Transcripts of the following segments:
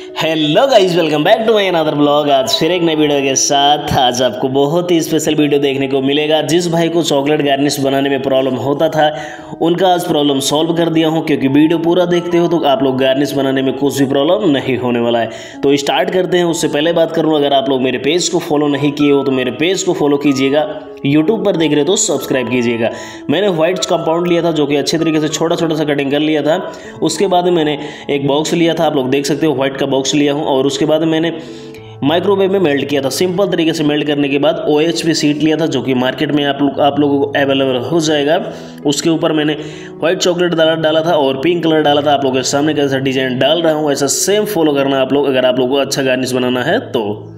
Hello guys, welcome back to my another blog. आज फिर एक नई वीडियो के साथ आज आपको बहुत ही स्पेशल वीडियो देखने को मिलेगा। जिस भाई को चॉकलेट गार्निश बनाने में प्रॉब्लम होता था उनका आज प्रॉब्लम सॉल्व कर दिया हूं, क्योंकि वीडियो पूरा देखते हो तो आप लोग गार्निश बनाने में कुछ भी प्रॉब्लम नहीं होने वाला है। तो स्टार्ट करते हैं। उससे पहले बात करूँ, अगर आप लोग मेरे पेज को फॉलो नहीं किए हो तो मेरे पेज को फॉलो कीजिएगा। यूट्यूब पर देख रहे हो तो सब्सक्राइब कीजिएगा। मैंने व्हाइट कंपाउंड लिया था जो कि अच्छे तरीके से छोटा छोटा सा कटिंग कर लिया था। उसके बाद मैंने एक बॉक्स लिया था, आप लोग देख सकते हो व्हाइट का बॉक्स लिया हूँ, और उसके बाद मैंने माइक्रोवेव में मेल्ट किया था। सिंपल तरीके से मेल्ट करने के बाद OHP शीट लिया था जो कि मार्केट में आप लोगों को अवेलेबल हो जाएगा। उसके ऊपर मैंने व्हाइट चॉकलेट डाला था और पिंक कलर डाला था। आप लोगों के सामने कैसा डिजाइन डाल रहा हूँ ऐसा सेम फॉलो करना आप लोग, अगर आप लोगों को अच्छा गार्निश बनाना है तो।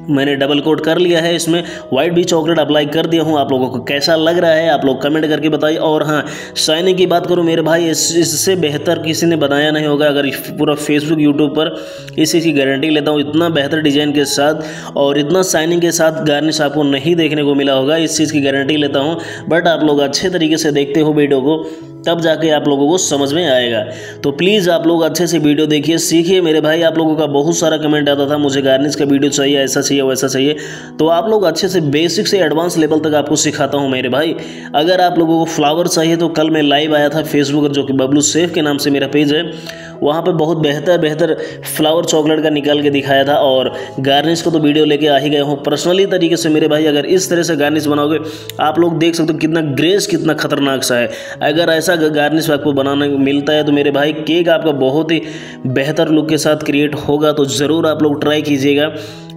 मैंने डबल कोट कर लिया है, इसमें व्हाइट भी चॉकलेट अप्लाई कर दिया हूँ। आप लोगों को कैसा लग रहा है आप लोग कमेंट करके बताइए। और हाँ, शाइनिंग की बात करूँ मेरे भाई, इससे बेहतर किसी ने बनाया नहीं होगा। अगर पूरा फेसबुक यूट्यूब पर इस चीज़ की गारंटी लेता हूँ, इतना बेहतर डिजाइन के साथ और इतना शाइनिंग के साथ गार्निश आपको नहीं देखने को मिला होगा, इस चीज़ की गारंटी लेता हूँ। बट आप लोग अच्छे तरीके से देखते हो वीडियो को तब जाके आप लोगों को समझ में आएगा। तो प्लीज़ आप लोग अच्छे से वीडियो देखिए, सीखिए मेरे भाई। आप लोगों का बहुत सारा कमेंट आता था मुझे गार्निश का वीडियो चाहिए, ऐसा चाहिए वैसा चाहिए। तो आप लोग अच्छे से बेसिक से एडवांस लेवल तक आपको सिखाता हूं मेरे भाई। अगर आप लोगों को फ्लावर चाहिए तो कल मैं लाइव आया था फेसबुक जो कि बबलू सेफ के नाम से मेरा पेज है, वहाँ पे बहुत बेहतर फ्लावर चॉकलेट का निकाल के दिखाया था। और गार्निश को तो वीडियो लेके आ ही गए हूँ पर्सनली तरीके से मेरे भाई। अगर इस तरह से गार्निश बनाओगे आप लोग देख सकते हो कितना ग्रेस कितना खतरनाक सा है। अगर ऐसा गार्निश आपको बनाने मिलता है तो मेरे भाई केक आपका बहुत ही बेहतर लुक के साथ क्रिएट होगा। तो ज़रूर आप लोग ट्राई कीजिएगा।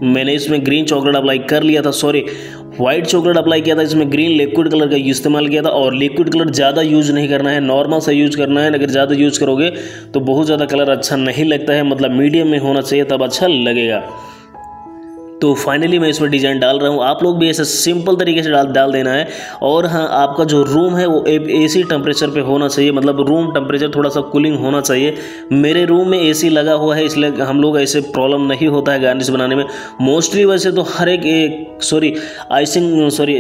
मैंने इसमें ग्रीन चॉकलेट अप्लाई कर लिया था, सॉरी व्हाइट चॉकलेट अप्लाई किया था, इसमें ग्रीन लिक्विड कलर का इस्तेमाल किया था। और लिक्विड कलर ज़्यादा यूज नहीं करना है, नॉर्मल सा यूज करना है। अगर ज़्यादा यूज करोगे तो बहुत ज़्यादा कलर अच्छा नहीं लगता है, मतलब मीडियम में होना चाहिए तब अच्छा लगेगा। तो फाइनली मैं इसमें डिज़ाइन डाल रहा हूँ, आप लोग भी ऐसे सिंपल तरीके से डाल देना है। और हाँ, आपका जो रूम है वो AC टेम्परेचर पे होना चाहिए, मतलब रूम टेम्परेचर थोड़ा सा कूलिंग होना चाहिए। मेरे रूम में AC लगा हुआ है, इसलिए हम लोग ऐसे प्रॉब्लम नहीं होता है गार्निश बनाने में। मोस्टली वैसे तो हर एक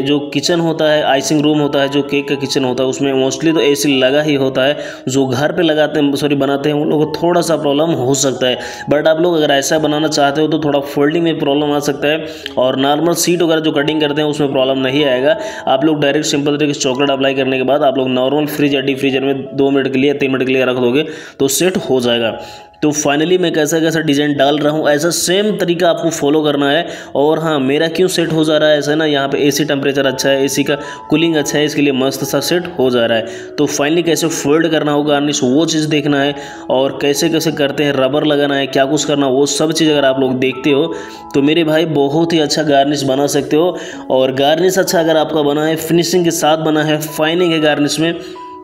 जो किचन होता है, आइसिंग रूम होता है, जो केक का किचन होता है उसमें मोस्टली तो AC लगा ही होता है। जो घर पर बनाते हैं उन लोगों को थोड़ा सा प्रॉब्लम हो सकता है। बट आप लोग अगर ऐसा बनाना चाहते हो तो थोड़ा फोल्डिंग में प्रॉब्लम आ सकता है, और नॉर्मल सीट वगैरह जो कटिंग करते हैं उसमें प्रॉब्लम नहीं आएगा। आप लोग डायरेक्ट सिंपल तरीके से चॉकलेट अप्लाई करने के बाद आप लोग नॉर्मल फ्रिज या डीप फ्रीजर में 2 मिनट के लिए 3 मिनट के लिए रख दोगे तो सेट हो जाएगा। तो फाइनली मैं कैसा डिज़ाइन डाल रहा हूँ ऐसा सेम तरीका आपको फॉलो करना है। और हाँ, मेरा क्यों सेट हो जा रहा है ऐसा ना, यहाँ पे AC टेम्परेचर अच्छा है, AC का कूलिंग अच्छा है, इसके लिए मस्त सा सेट हो जा रहा है। तो फाइनली कैसे फोल्ड करना होगा गार्निश वो चीज़ देखना है, और कैसे करते हैं, रबर लगाना है, क्या कुछ करना, वो सब चीज़ अगर आप लोग देखते हो तो मेरे भाई बहुत ही अच्छा गार्निश बना सकते हो। और गार्निश अच्छा अगर आपका बना है, फिनिशिंग के साथ बना है, फाइनिंग है गार्निश में,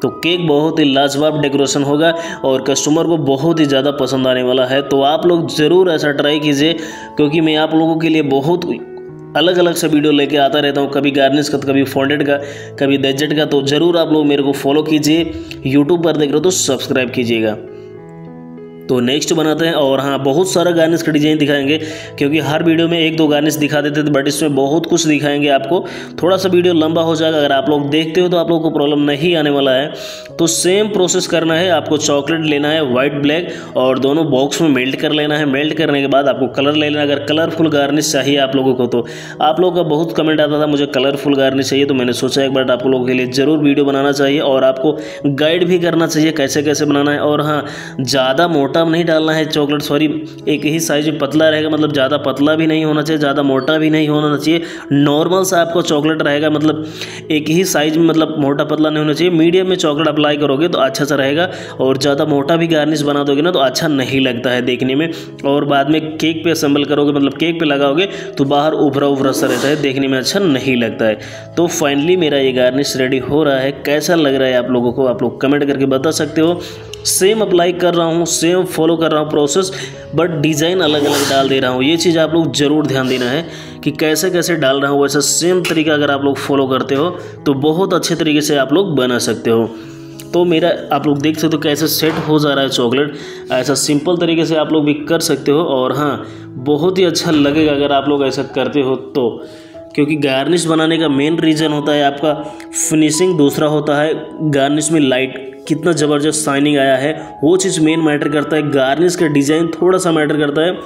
तो केक बहुत ही लाजवाब डेकोरेशन होगा और कस्टमर को बहुत ही ज़्यादा पसंद आने वाला है। तो आप लोग ज़रूर ऐसा ट्राई कीजिए, क्योंकि मैं आप लोगों के लिए बहुत अलग अलग से वीडियो लेके आता रहता हूँ, कभी गार्निश का, कभी फॉन्डेड का, कभी डेजर्ट का। तो ज़रूर आप लोग मेरे को फॉलो कीजिए, यूट्यूब पर देख रहे हो तो सब्सक्राइब कीजिएगा। तो नेक्स्ट बनाते हैं। और हाँ, बहुत सारा गार्निश का डिजाइन दिखाएंगे, क्योंकि हर वीडियो में 1-2 गार्निश दिखा देते थे, बट इसमें बहुत कुछ दिखाएंगे आपको। थोड़ा सा वीडियो लंबा हो जाएगा, अगर आप लोग देखते हो तो आप लोगों को प्रॉब्लम नहीं आने वाला है। तो सेम प्रोसेस करना है, आपको चॉकलेट लेना है व्हाइट ब्लैक, और दोनों बॉक्स में मेल्ट कर लेना है। मेल्ट करने के बाद आपको कलर ले लेना है। अगर कलरफुल गार्निश चाहिए आप लोगों को, तो आप लोगों का बहुत कमेंट आता था मुझे कलरफुल गार्निश चाहिए, तो मैंने सोचा एक बार आप लोगों के लिए ज़रूर वीडियो बनाना चाहिए और आपको गाइड भी करना चाहिए कैसे बनाना है। और हाँ, ज़्यादा मोटा नहीं डालना है चॉकलेट, सॉरी एक ही साइज में पतला रहेगा, मतलब ज़्यादा पतला भी नहीं होना चाहिए, ज़्यादा मोटा भी नहीं होना चाहिए। नॉर्मल सा आपका चॉकलेट रहेगा, मतलब एक ही साइज में, मतलब मोटा पतला नहीं होना चाहिए। मीडियम में चॉकलेट अप्लाई करोगे तो अच्छा सा रहेगा, और ज़्यादा मोटा भी गार्निश बना दोगे ना तो अच्छा नहीं लगता है देखने में। और बाद में केक पे असेंबल करोगे, मतलब केक पे लगाओगे तो बाहर उभरा सा रहता है, देखने में अच्छा नहीं लगता है। तो फाइनली मेरा ये गार्निश रेडी हो रहा है। कैसा लग रहा है आप लोगों को, आप लोग कमेंट करके बता सकते हो। सेम अप्लाई कर रहा हूँ, सेम फॉलो कर रहा हूँ प्रोसेस, बट डिज़ाइन अलग अलग डाल दे रहा हूँ। ये चीज़ आप लोग ज़रूर ध्यान देना है कि कैसे डाल रहा हूँ। वैसा सेम तरीका अगर आप लोग फॉलो करते हो तो बहुत अच्छे तरीके से आप लोग बना सकते हो। तो मेरा आप लोग देख सकते हो कैसे सेट हो जा रहा है चॉकलेट, ऐसा सिंपल तरीके से आप लोग भी कर सकते हो। और हाँ, बहुत ही अच्छा लगेगा अगर आप लोग ऐसा करते हो तो, क्योंकि गार्निश बनाने का मेन रीज़न होता है आपका फिनिशिंग, दूसरा होता है गार्निश में लाइट कितना ज़बरदस्त शाइनिंग आया है, वो चीज़ मेन मैटर करता है। गार्निश का डिज़ाइन थोड़ा सा मैटर करता है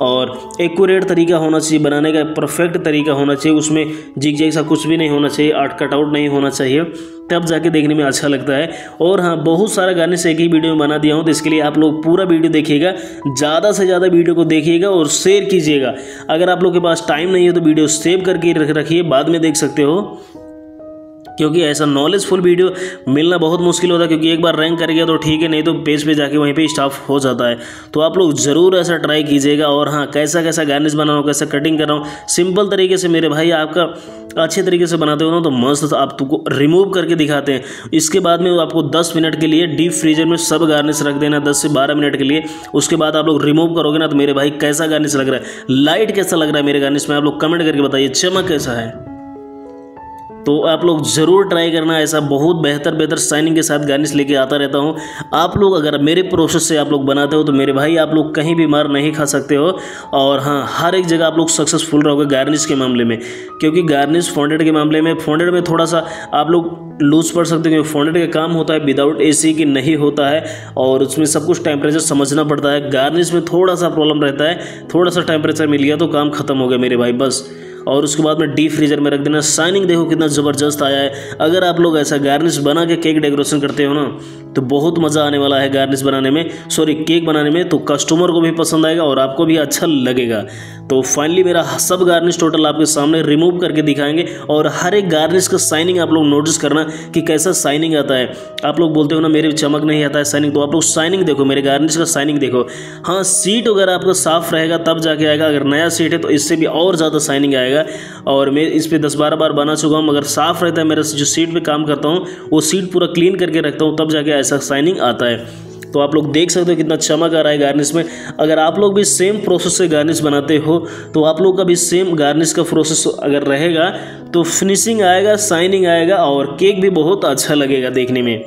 और एक्यूरेट तरीका होना चाहिए बनाने का, परफेक्ट तरीका होना चाहिए, उसमें जिग जैसा कुछ भी नहीं होना चाहिए, आर्ट कटआउट नहीं होना चाहिए, तब जाके देखने में अच्छा लगता है। और हाँ, बहुत सारा गार्निश एक ही वीडियो में बना दिया हूँ, तो इसके लिए आप लोग पूरा वीडियो देखिएगा, ज़्यादा से ज़्यादा वीडियो को देखिएगा और शेयर कीजिएगा। अगर आप लोग के पास टाइम नहीं है तो वीडियो सेव करके रखिए, बाद में देख सकते हो, क्योंकि ऐसा नॉलेजफुल वीडियो मिलना बहुत मुश्किल होता है। क्योंकि एक बार रैंक कर गया तो ठीक है, नहीं तो पेज पे जाके वहीं पे स्टॉप हो जाता है। तो आप लोग ज़रूर ऐसा ट्राई कीजिएगा। और हाँ, कैसा कैसा गार्निश बना रहा हूँ, कैसा कटिंग कर रहा हूँ, सिंपल तरीके से मेरे भाई आपका अच्छे तरीके से बनाते हो ना तो मस्त आप तुमको रिमूव करके दिखाते हैं। इसके बाद में आपको 10 मिनट के लिए डीप फ्रीजर में सब गार्निश रख देना, 10 से 12 मिनट के लिए। उसके बाद आप लोग रिमूव करोगे ना तो मेरे भाई कैसा गार्निश लग रहा है, लाइट कैसा लग रहा है मेरे गार्निश में, आप लोग कमेंट करके बताइए, चमक कैसा है। तो आप लोग ज़रूर ट्राई करना, ऐसा बहुत बेहतर शाइनिंग के साथ गार्निश लेके आता रहता हूँ। आप लोग अगर मेरे प्रोसेस से आप लोग बनाते हो तो मेरे भाई आप लोग कहीं भी मार नहीं खा सकते हो। और हाँ, हर एक जगह आप लोग सक्सेसफुल रहोगे गार्निश के मामले में। क्योंकि गार्निश फॉन्डेड के मामले में, फॉन्डेड में थोड़ा सा आप लोग लूज पड़ सकते हो, क्योंकि फॉन्डेड का काम होता है विदाउट AC की नहीं होता है, और उसमें सब कुछ टेम्परेचर समझना पड़ता है। गार्निश में थोड़ा सा प्रॉब्लम रहता है, थोड़ा सा टेम्परेचर मिल गया तो काम खत्म हो गया मेरे भाई, बस। और उसके बाद में डीप फ्रीजर में रख देना। शाइनिंग देखो कितना ज़बरदस्त आया है। अगर आप लोग ऐसा गार्निश बना के केक डेकोरेशन करते हो ना तो बहुत मज़ा आने वाला है गार्निश बनाने में, सॉरी केक बनाने में। तो कस्टमर को भी पसंद आएगा और आपको भी अच्छा लगेगा। तो फाइनली मेरा सब गार्निश टोटल आपके सामने रिमूव करके दिखाएंगे। और हर एक गार्निश का शाइनिंग आप लोग नोटिस करना कि कैसा शाइनिंग आता है। आप लोग बोलते हो ना मेरे चमक नहीं आता है शाइनिंग, तो आप लोग शाइनिंग देखो, मेरे गार्निश का शाइनिंग देखो। हाँ, सीट वगैरह आपका साफ रहेगा तब जाके आएगा। अगर नया सीट है तो इससे भी और ज़्यादा शाइनिंग आएगा। और मैं इस पर 10-12 बार बना चुका हूँ, मगर साफ़ रहता है। मेरा जो सीट पे काम करता हूँ वो सीट पूरा क्लीन करके रखता हूँ, तब जाके ऐसा शाइनिंग आता है। तो आप लोग देख सकते हो कितना चमक आ रहा है गार्निश में। अगर आप लोग भी सेम प्रोसेस से गार्निश बनाते हो तो आप लोग का भी सेम गार्निश का प्रोसेस अगर रहेगा तो फिनिशिंग आएगा, शाइनिंग आएगा और केक भी बहुत अच्छा लगेगा देखने में।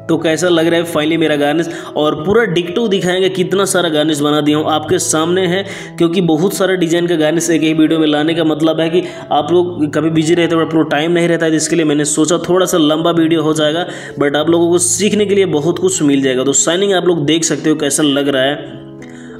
तो कैसा लग रहा है फाइनली मेरा गार्निश, और पूरा डिक्टो दिखाएंगे कितना सारा गार्निश बना दिया हूँ आपके सामने है। क्योंकि बहुत सारा डिजाइन का गार्निश एक ही वीडियो में लाने का मतलब है कि आप लोग कभी बिजी रहते हो, आप लोग टाइम नहीं रहता है, इसके लिए मैंने सोचा थोड़ा सा लंबा वीडियो हो जाएगा, बट आप लोगों को सीखने के लिए बहुत कुछ मिल जाएगा। तो शाइनिंग आप लोग देख सकते हो कैसा लग रहा है।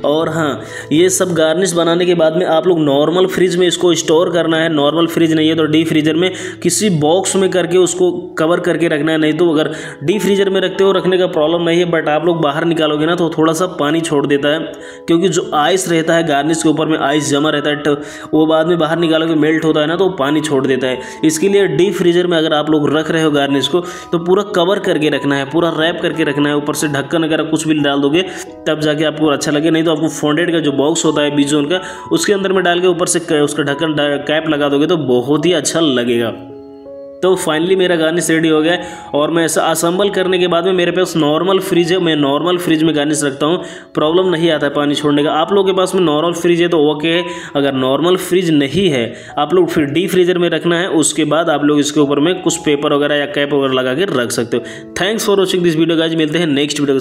और हाँ, ये सब गार्निश बनाने के बाद में आप लोग नॉर्मल फ्रिज में इसको स्टोर करना है। नॉर्मल फ्रिज नहीं है तो डीप फ्रीजर में किसी बॉक्स में करके उसको कवर करके रखना है। नहीं तो अगर डीप फ्रीजर में रखते हो रखने का प्रॉब्लम नहीं है, बट आप लोग बाहर निकालोगे ना तो थोड़ा सा पानी छोड़ देता है। क्योंकि जो आइस रहता है गार्निश के ऊपर में, आइस जमा रहता है, वो बाद में बाहर निकालोगे मेल्ट होता है ना, तो वो पानी छोड़ देता है। इसके लिए डीप फ्रीजर में अगर आप लोग रख रहे हो गार्निश को तो पूरा कवर करके रखना है, पूरा रैप करके रखना है। ऊपर से ढक्कन अगर कुछ भी डाल दोगे तब जाके आपको अच्छा लगे। नहीं तो आपको फॉन्डेड का जो बॉक्स होता है बीजोन का, उसके अंदर में डाल के ऊपर से उसका ढक्कन कैप लगा दोगे तो बहुत ही अच्छा लगेगा। तो फाइनली मेरा गार्निश रेडी हो गया है। और मैं ऐसा असेंबल करने के बाद में मेरे पास नॉर्मल फ्रिज है, मैं नॉर्मल फ्रिज में गार्निश रखता हूँ, प्रॉब्लम नहीं आता है पानी छोड़ने का। आप लोगों के पास में नॉर्मल फ्रिज है तो ओके है। अगर नॉर्मल फ्रिज नहीं है आप लोग फिर डीप फ्रीजर में रखना है। उसके बाद आप लोग इसके ऊपर में कुछ पेपर वगैरह या कैप वगैरह लगा के रख सकते हो। Thanks for watching this video guys, मिलते हैं नेक्स्ट वीडियो।